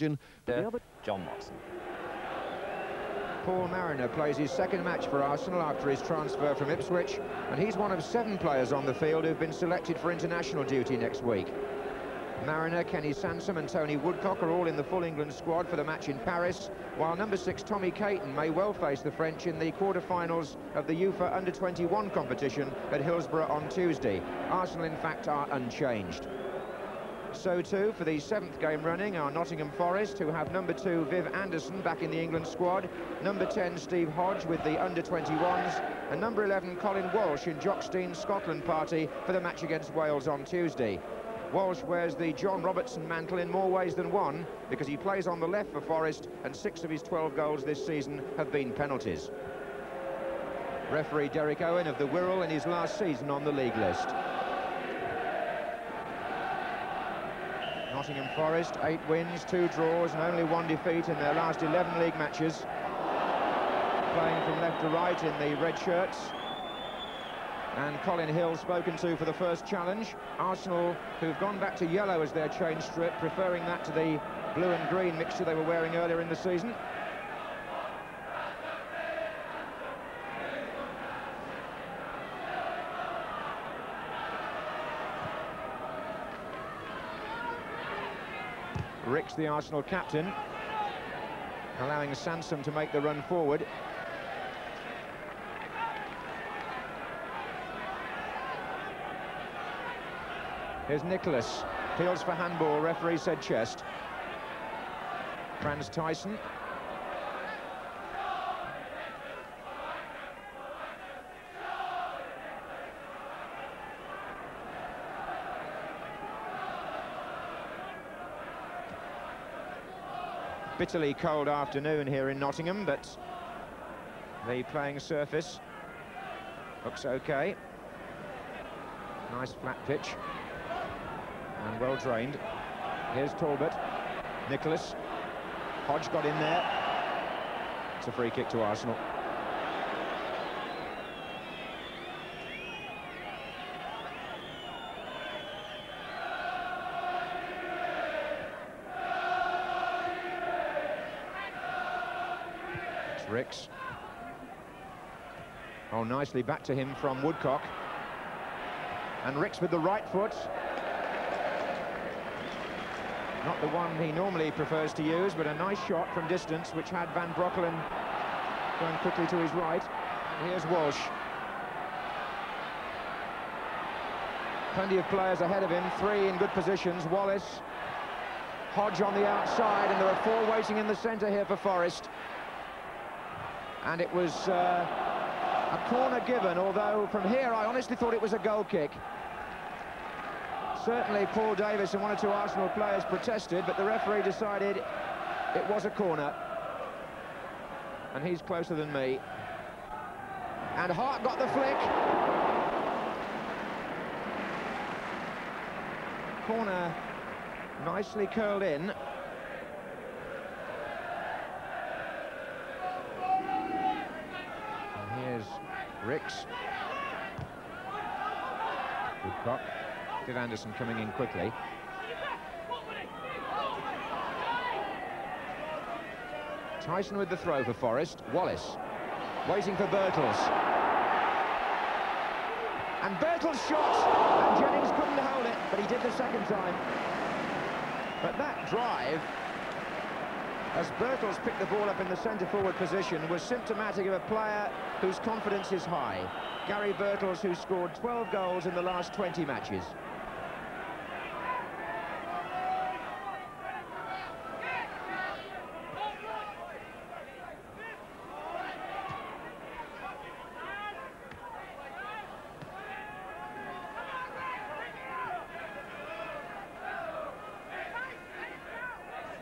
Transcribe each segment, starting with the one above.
John Watson. Paul Mariner plays his second match for Arsenal after his transfer from Ipswich, and he's one of 7 players on the field who've been selected for international duty next week. Mariner, Kenny Sansom and Tony Woodcock are all in the full England squad for the match in Paris, while number 6 Tommy Caton may well face the French in the quarter-finals of the UEFA Under-21 competition at Hillsborough on Tuesday. Arsenal, in fact, are unchanged. So too, for the 7th game running, are Nottingham Forest, who have number 2 Viv Anderson back in the England squad, number 10 Steve Hodge with the Under-21s, and number 11 Colin Walsh in Jock Stein's Scotland party for the match against Wales on Tuesday. Walsh wears the John Robertson mantle in more ways than one, because he plays on the left for Forest, and 6 of his 12 goals this season have been penalties. Referee Derek Owen of the Wirral in his last season on the league list. Nottingham Forest, 8 wins, 2 draws and only 1 defeat in their last 11 league matches. Playing from left to right in the red shirts. And Colin Hill spoken to for the first challenge. Arsenal, who've gone back to yellow as their change strip, preferring that to the blue and green mixture they were wearing earlier in the season. Ricks, the Arsenal captain, allowing Sansom to make the run forward. Here's Nicholas, peels for handball, referee said chest. Franz Tyson. Bitterly cold afternoon here in Nottingham, but the playing surface looks okay. Nice flat pitch and well drained. Here's Talbot. Nicholas. Hodge got in there. It's a free kick to Arsenal. Ricks. Oh, nicely back to him from Woodcock. And Ricks with the right foot. Not the one he normally prefers to use, but a nice shot from distance, which had Van Broekelen going quickly to his right. Here's Walsh. Plenty of players ahead of him, 3 in good positions. Wallace, Hodge on the outside, and there are 4 waiting in the centre here for Forest. And it was a corner given, although from here I honestly thought it was a goal kick. Certainly Paul Davis and 1 or 2 Arsenal players protested, but the referee decided it was a corner. And he's closer than me. And Hart got the flick. Corner nicely curled in. Ricks. Woodcock. Viv Anderson coming in quickly. Tyson with the throw for Forest. Wallace waiting for Birtles. And Birtles shot, and Jennings couldn't hold it, but he did the second time. But that drive, as Birtles picked the ball up in the centre-forward position, was symptomatic of a player whose confidence is high. Gary Birtles, who scored 12 goals in the last 20 matches.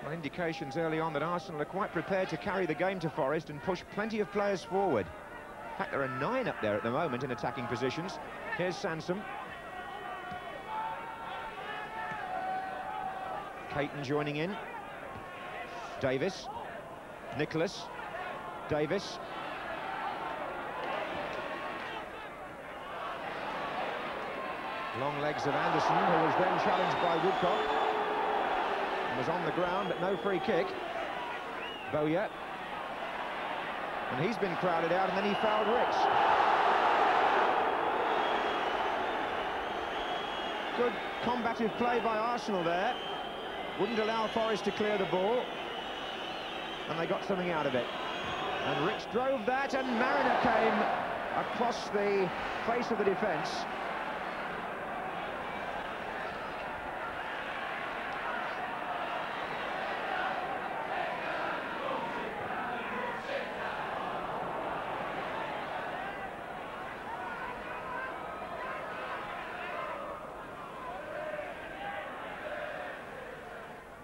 Well, indications early on that Arsenal are quite prepared to carry the game to Forest and push plenty of players forward. In fact, there are 9 up there at the moment in attacking positions. Here's Sansom. Caton joining in. Davis. Nicholas. Davis. Long legs of Anderson, who was then challenged by Woodcock. was on the ground, but no free kick. Bowyer. And he's been crowded out, and then he fouled Ricks. Good combative play by Arsenal there. Wouldn't allow Forest to clear the ball. And they got something out of it. And Ricks drove that, and Mariner came across the face of the defence.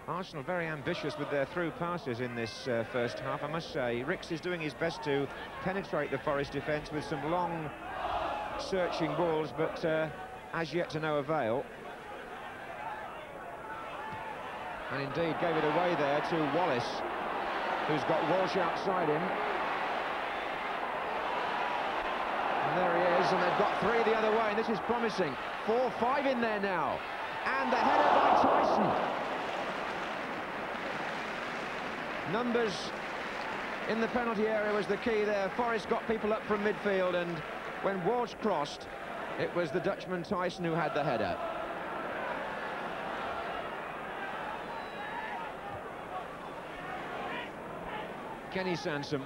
Arsenal very ambitious with their through passes in this first half, I must say. Ricks is doing his best to penetrate the Forest defence with some long searching balls, but as yet to no avail. And indeed gave it away there to Wallace, who's got Walsh outside him. And there he is, and they've got three the other way, and this is promising. 4-5 in there now. And the header by Tyson. Numbers in the penalty area was the key there. Forest got people up from midfield, and when Walsh crossed, it was the Dutchman Tyson who had the header. Kenny Sansom.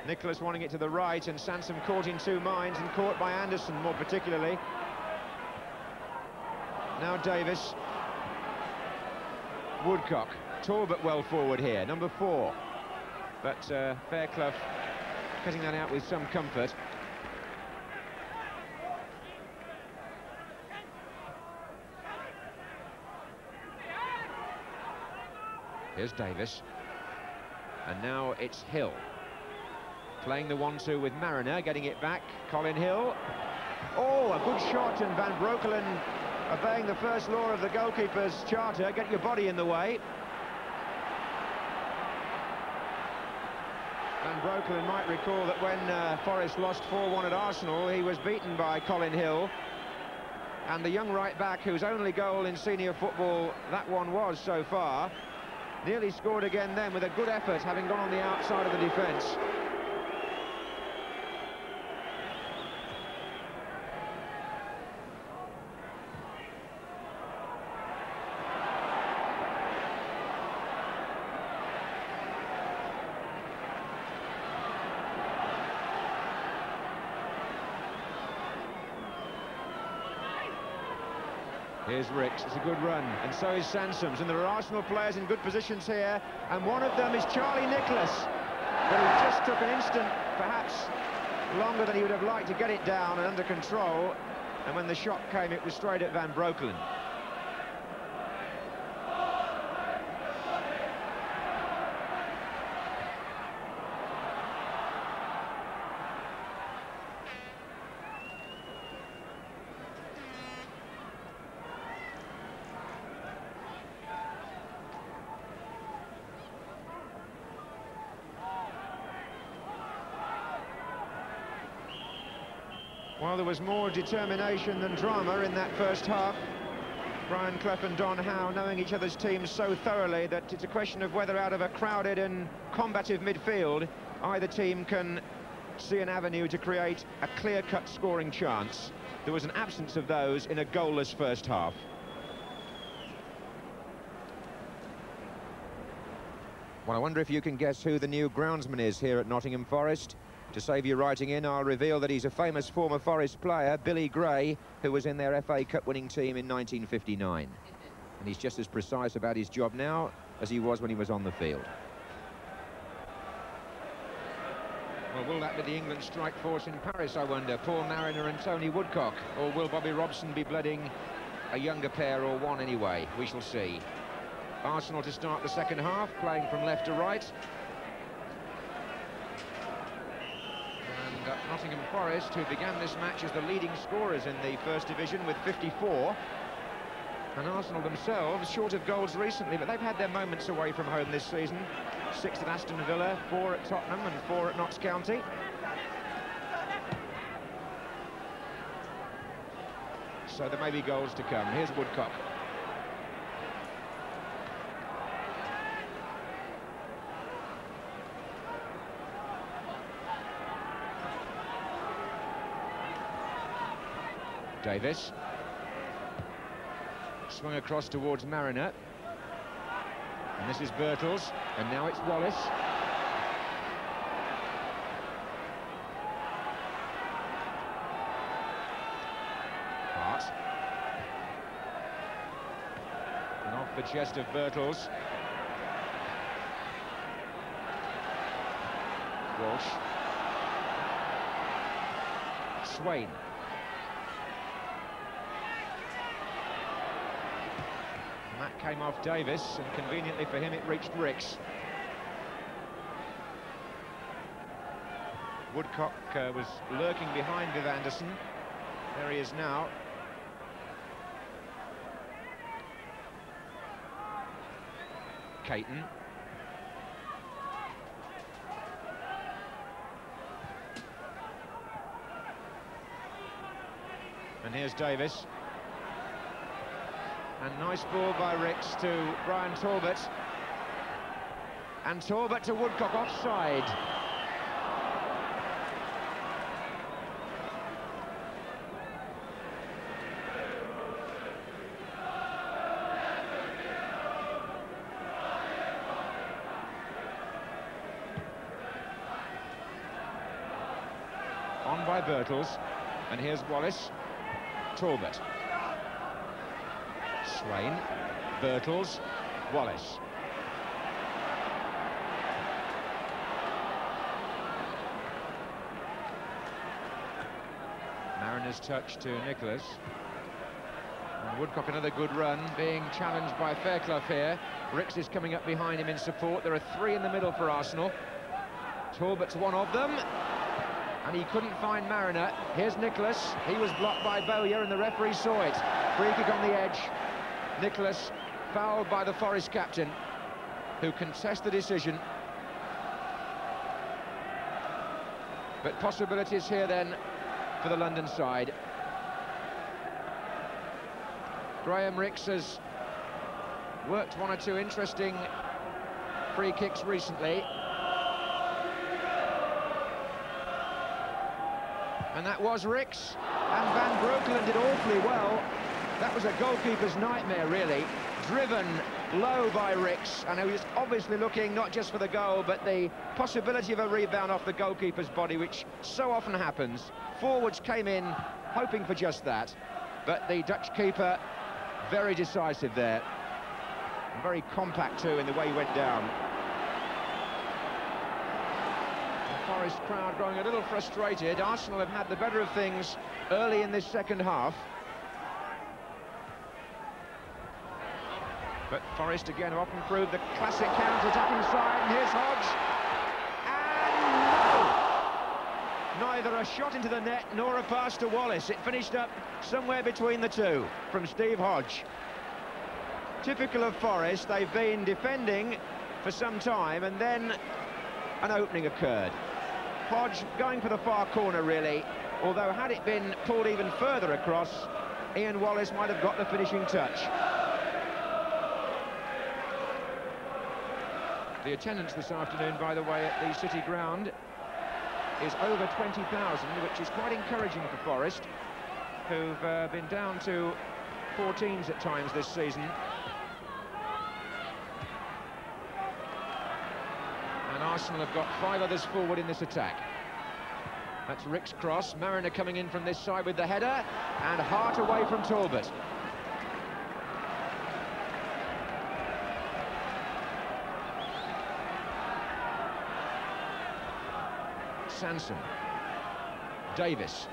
Nicholas wanting it to the right, and Sansom caught in two minds, and caught by Anderson more particularly. Now Davis. Woodcock. Tall but well forward here, number 4. But Fairclough cutting that out with some comfort. Here's Davis. And now it's Hill. Playing the 1-2 with Mariner, getting it back. Colin Hill. Oh, a good shot, and Van Breukelen obeying the first law of the goalkeeper's charter. Get your body in the way. Van Breukelen might recall that when Forest lost 4-1 at Arsenal, he was beaten by Colin Hill. And the young right-back, whose only goal in senior football that one was so far, nearly scored again then with a good effort, having gone on the outside of the defence. Here's Ricks, it's a good run, and so is Sansom's, and there are Arsenal players in good positions here, and one of them is Charlie Nicholas, but he just took an instant, perhaps longer than he would have liked, to get it down and under control, and when the shot came, it was straight at Van Breukelen. Well, there was more determination than drama in that first half. Brian Clough and Don Howe knowing each other's teams so thoroughly that it's a question of whether out of a crowded and combative midfield either team can see an avenue to create a clear-cut scoring chance. There was an absence of those in a goalless first half. Well, I wonder if you can guess who the new groundsman is here at Nottingham Forest. To save you writing in, I'll reveal that he's a famous former Forest player, Billy Gray, who was in their FA Cup winning team in 1959. And he's just as precise about his job now as he was when he was on the field. Well, will that be the England strike force in Paris, I wonder? Paul Mariner and Tony Woodcock? Or will Bobby Robson be blooding a younger pair, or one anyway? We shall see. Arsenal to start the second half, playing from left to right. And Nottingham Forest, who began this match as the leading scorers in the First Division with 54. And Arsenal themselves, short of goals recently, but they've had their moments away from home this season. 6 at Aston Villa, 4 at Tottenham and 4 at Notts County. So there may be goals to come. Here's Woodcock. Davis. Swung across towards Mariner. And this is Birtles, and now it's Wallace. Hart. And off the chest of Birtles. Walsh. Swain. And that came off Davis, and conveniently for him it reached Ricks. Woodcock was lurking behind Viv Anderson. There he is now. Caton. And here's Davis. And nice ball by Ricks to Brian Talbot. And Talbot to Woodcock, offside. On by Birtles. And here's Wallace. Talbot. Swain. Birtles. Wallace. Mariner's touch to Nicholas. And Woodcock another good run, being challenged by Fairclough here. Ricks is coming up behind him in support. There are three in the middle for Arsenal. Talbot's one of them. And he couldn't find Mariner. Here's Nicholas. He was blocked by Bowyer and the referee saw it. Free kick on the edge. Nicholas fouled by the Forest captain, who contests the decision. But possibilities here then for the London side. Graham Ricks has worked one or two interesting free kicks recently. And that was Ricks, and Van Breukelen did awfully well. That was a goalkeeper's nightmare, really. Driven low by Ricks, and he was obviously looking not just for the goal, but the possibility of a rebound off the goalkeeper's body, which so often happens. Forwards came in hoping for just that, but the Dutch keeper, very decisive there. And very compact, too, in the way he went down. Forest crowd growing a little frustrated. Arsenal have had the better of things early in this second half. But Forest again have often proved the classic counter-attacking side. And here's Hodge. And no! Neither a shot into the net nor a pass to Wallace. It finished up somewhere between the two from Steve Hodge. Typical of Forest, they've been defending for some time and then an opening occurred. Hodge going for the far corner, really, although had it been pulled even further across, Ian Wallace might have got the finishing touch. The attendance this afternoon, by the way, at the City Ground is over 20,000, which is quite encouraging for Forest, who've been down to 14s at times this season. Arsenal have got 5 others forward in this attack. That's Rick's cross. Mariner coming in from this side with the header, and Hart away from Talbot. Sanson. Davis.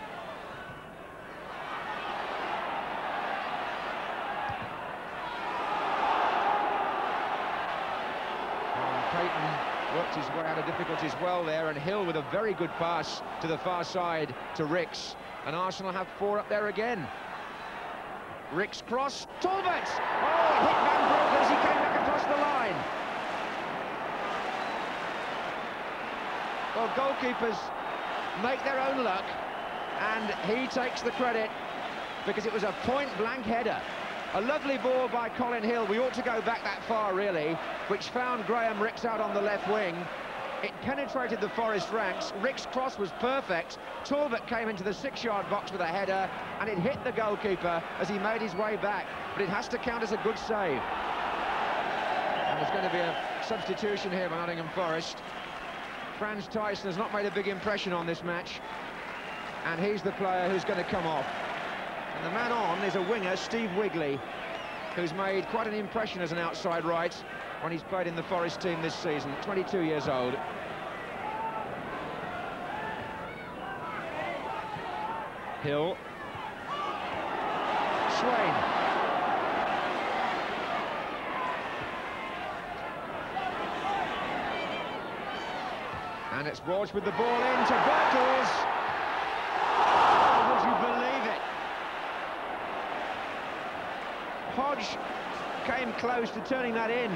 Caton worked his way out of difficulties well there, and Hill with a very good pass to the far side to Ricks, and Arsenal have 4 up there again. Ricks cross, Talbot! Oh, it hit Van Breukelen as he came back across the line. Well, goalkeepers make their own luck, and he takes the credit because it was a point-blank header. A lovely ball by Colin Hill. We ought to go back that far, really, which found Graham Ricks out on the left wing. It penetrated the Forest ranks. Rick's cross was perfect. Talbot came into the 6-yard box with a header, and it hit the goalkeeper as he made his way back. But it has to count as a good save. And there's going to be a substitution here by Nottingham Forest. Franz Tyson has not made a big impression on this match, and he's the player who's going to come off. And the man on is a winger, Steve Wigley, who's made quite an impression as an outside right when he's played in the Forest team this season, 22 years old. Hill. Swain. And it's Walsh with the ball in to Bertels. Oh, would you believe it? Hodge came close to turning that in.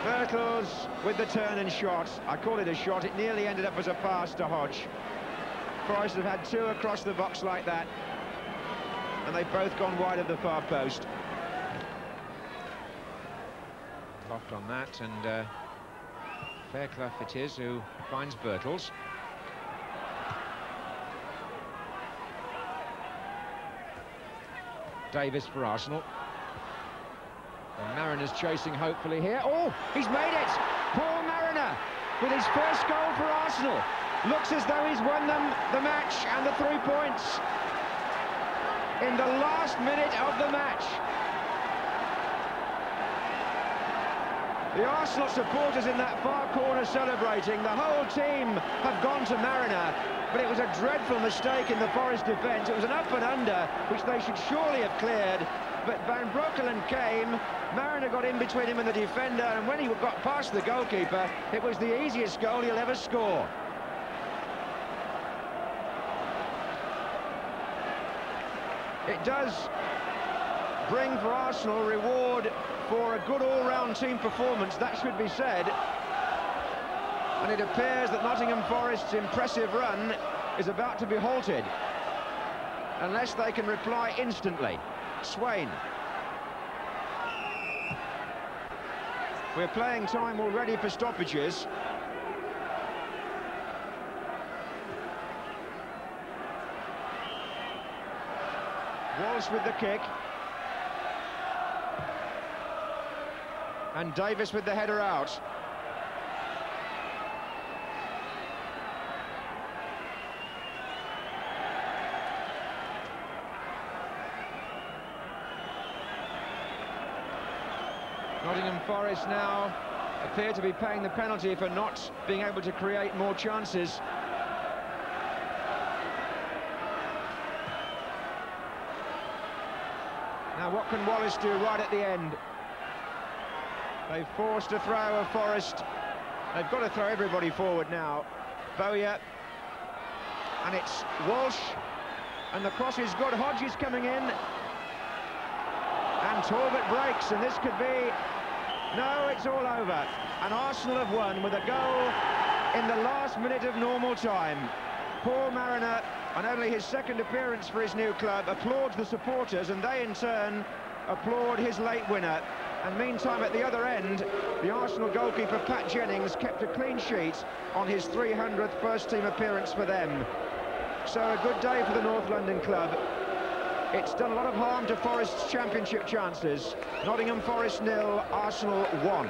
Bertels with the turn and shot. I call it a shot. It nearly ended up as a pass to Hodge. Forest have had two across the box like that, and they've both gone wide of the far post. Off on that, and Fairclough it is who finds Bertels. Davis for Arsenal. And Mariner's chasing hopefully here. Oh, he's made it! Paul Mariner with his first goal for Arsenal. Looks as though he's won them the match and the 3 points in the last minute of the match. The Arsenal supporters in that far corner celebrating. The whole team have gone to Mariner, but it was a dreadful mistake in the Forest defence. It was an up and under, which they should surely have cleared. But Van Breukelen came, Mariner got in between him and the defender, and when he got past the goalkeeper, it was the easiest goal he'll ever score. It does bring for Arsenal reward for a good all-round team performance, that should be said. And it appears that Nottingham Forest's impressive run is about to be halted, unless they can reply instantly. Swain. We're playing time already for stoppages. Walsh with the kick. And Davis with the header out. Nottingham Forest now appear to be paying the penalty for not being able to create more chances. Now what can Wallace do right at the end? They've forced a throw of Forest. They've got to throw everybody forward now. Bowyer. And it's Walsh. And the cross is good. Hodge is coming in. And Talbot breaks, and this could be... No, it's all over. And Arsenal have won with a goal in the last minute of normal time. Paul Mariner, on only his second appearance for his new club, applauds the supporters, and they in turn applaud his late winner. And meantime, at the other end, the Arsenal goalkeeper Pat Jennings kept a clean sheet on his 300th first-team appearance for them. So a good day for the North London club. It's done a lot of harm to Forest's championship chances. Nottingham Forest 0, Arsenal 1.